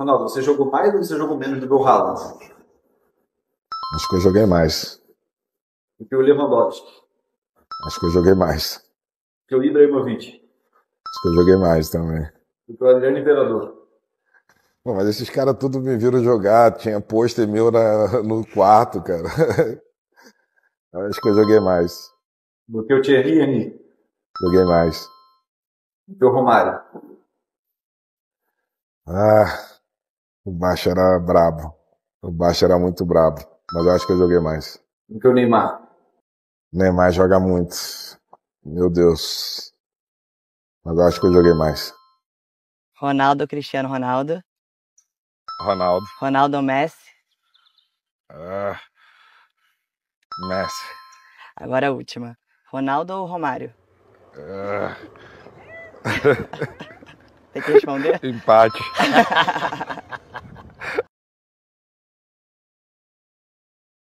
Ronaldo, você jogou mais ou você jogou menos do que o Haaland? Acho que eu joguei mais. Do que o Lewandowski? Acho que eu joguei mais. Do que o Ibrahimovic? Acho que eu joguei mais também. Do que o Adriano Imperador? Pô, mas esses caras tudo me viram jogar. Tinha pôster meu no quarto, cara. Acho que eu joguei mais. Do que o Thierry Henry? Joguei mais. Do que o Romário? Ah, o baixo era brabo. O baixo era muito brabo. Mas eu acho que eu joguei mais. Do que o Neymar? Neymar joga muito. Meu Deus. Mas eu acho que eu joguei mais. Ronaldo, Cristiano Ronaldo. Ronaldo. Ronaldo, Messi. Ah, Messi. Agora a última. Ronaldo ou Romário? Ah, Tem que responder? empate.